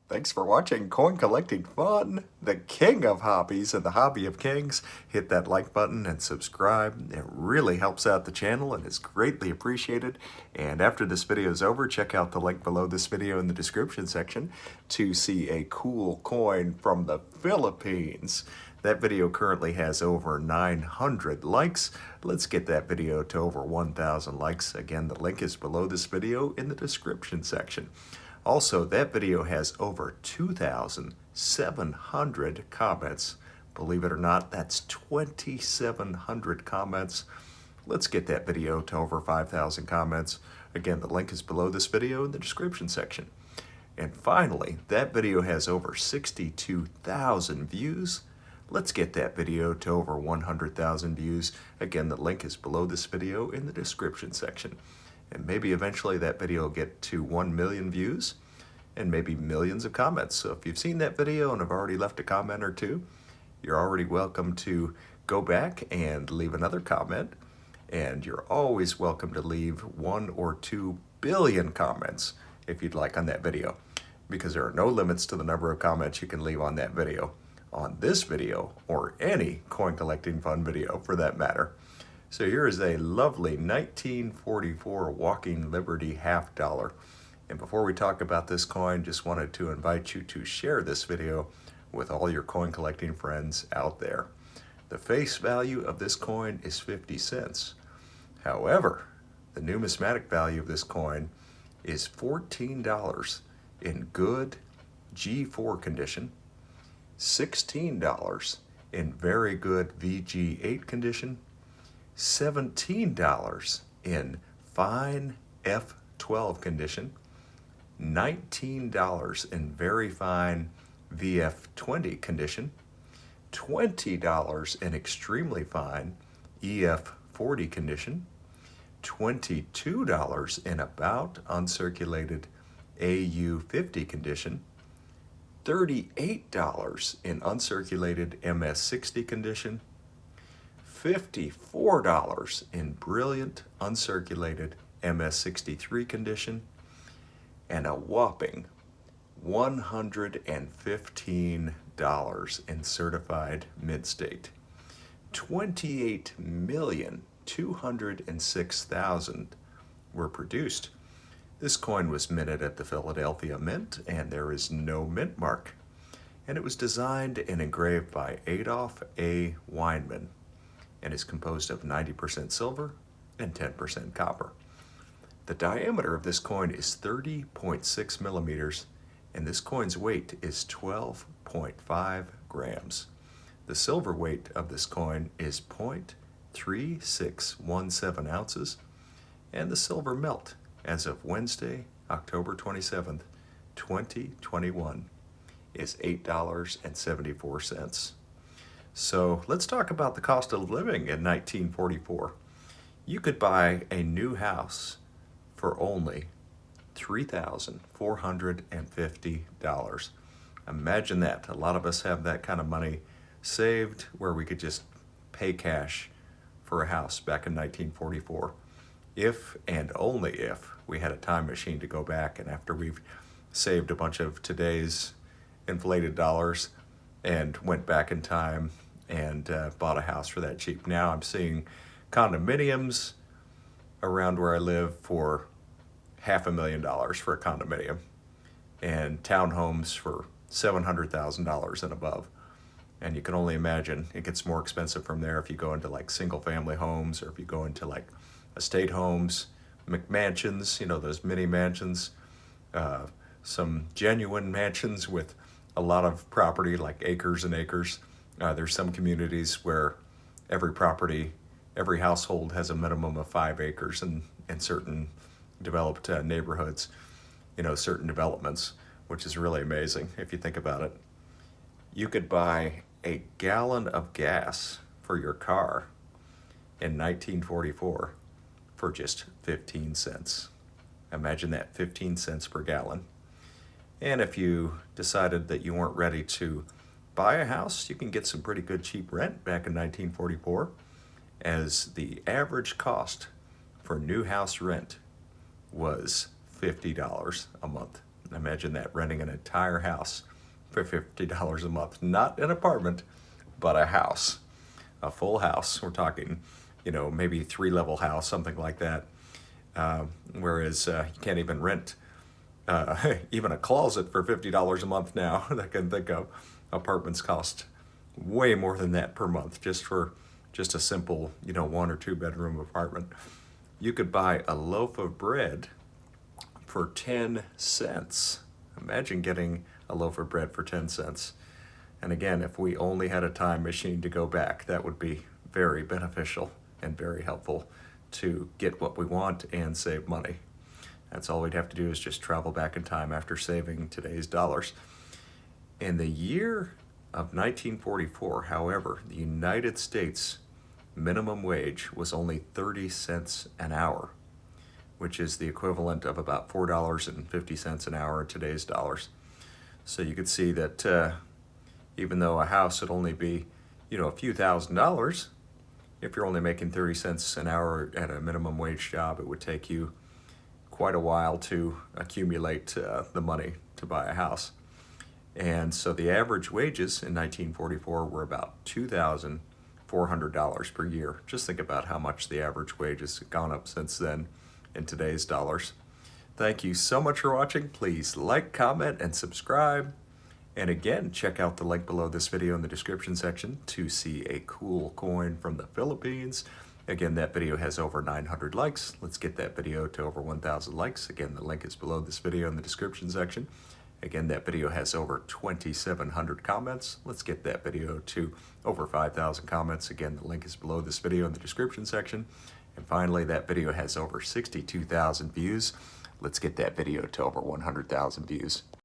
Thanks for watching Coin Collecting Fun, the king of hobbies and the hobby of kings. Hit that like button and subscribe. It really helps out the channel and is greatly appreciated. And after this video is over, check out the link below this video in the description section to see a cool coin from the Philippines. That video currently has over 900 likes. Let's get that video to over 1,000 likes. Again, the link is below this video in the description section. Also, that video has over 2,700 comments. Believe it or not, that's 2,700 comments. Let's get that video to over 5,000 comments. Again, the link is below this video in the description section. And finally, that video has over 62,000 views. Let's get that video to over 100,000 views. Again, the link is below this video in the description section. And maybe eventually that video will get to 1 million views and maybe millions of comments. So if you've seen that video and have already left a comment or two, you're already welcome to go back and leave another comment. And you're always welcome to leave 1 or 2 billion comments if you'd like on that video, because there are no limits to the number of comments you can leave on that video, on this video, or any coin collecting fun video for that matter. So here is a lovely 1944 Walking Liberty half dollar. And before we talk about this coin, just wanted to invite you to share this video with all your coin collecting friends out there. The face value of this coin is 50 cents. However, the numismatic value of this coin is $14 in good G4 condition, $16 in very good VG8 condition, $17 in fine F12 condition, $19 in very fine VF20 condition, $20 in extremely fine EF40 condition, $22 in about uncirculated AU50 condition, $38 in uncirculated MS60 condition, $54 in brilliant uncirculated MS63 condition, and a whopping $115 in certified mid-state. 28,206,000 were produced. This coin was minted at the Philadelphia Mint, and there is no mint mark. And it was designed and engraved by Adolph A. Weinman, and is composed of 90% silver and 10% copper. The diameter of this coin is 30.6 millimeters, and this coin's weight is 12.5 grams. The silver weight of this coin is 0.3617 ounces, and the silver melt as of Wednesday, October 27th, 2021, is $8.74. So let's talk about the cost of living in 1944. You could buy a new house for only $3,450. Imagine that. A lot of us have that kind of money saved where we could just pay cash for a house back in 1944. If and only if we had a time machine to go back, and after we've saved a bunch of today's inflated dollars and went back in time and bought a house for that cheap. Now I'm seeing condominiums around where I live for $500,000 for a condominium, and townhomes for $700,000 and above. And you can only imagine it gets more expensive from there if you go into like single family homes, or if you go into like estate homes, McMansions, you know, those mini mansions, some genuine mansions with a lot of property, like acres and acres. There's some communities where every household has a minimum of 5 acres in certain developed neighborhoods, you know, certain developments, which is really amazing if you think about it. You could buy a gallon of gas for your car in 1944 for just 15 cents. Imagine that, 15 cents per gallon. And if you decided that you weren't ready to buy a house, you can get some pretty good cheap rent back in 1944, as the average cost for new house rent was $50 a month. Imagine that, renting an entire house for $50 a month. Not an apartment, but a house, a full house. We're talking, maybe 3-level house, something like that. Whereas you can't even rent even a closet for $50 a month now. I can think of apartments cost way more than that per month just for just a simple, 1 or 2 bedroom apartment. You could buy a loaf of bread for 10 cents. Imagine getting a loaf of bread for 10 cents. And again, if we only had a time machine to go back, that would be very beneficial and very helpful to get what we want and save money. That's all we'd have to do is just travel back in time after saving today's dollars. In the year of 1944, however, the United States minimum wage was only 30 cents an hour, which is the equivalent of about $4.50 an hour in today's dollars. So you could see that even though a house would only be, a few $1,000s, if you're only making 30 cents an hour at a minimum wage job, it would take you quite a while to accumulate the money to buy a house. And so the average wages in 1944 were about $2,400 per year. Just think about how much the average wage has gone up since then in today's dollars. Thank you so much for watching. Please like, comment, and subscribe. And again, check out the link below this video in the description section to see a cool coin from the Philippines. Again, that video has over 900 likes. Let's get that video to over 1,000 likes. Again, the link is below this video in the description section. Again, that video has over 2,700 comments. Let's get that video to over 5,000 comments. Again, the link is below this video in the description section. And finally, that video has over 62,000 views. Let's get that video to over 100,000 views.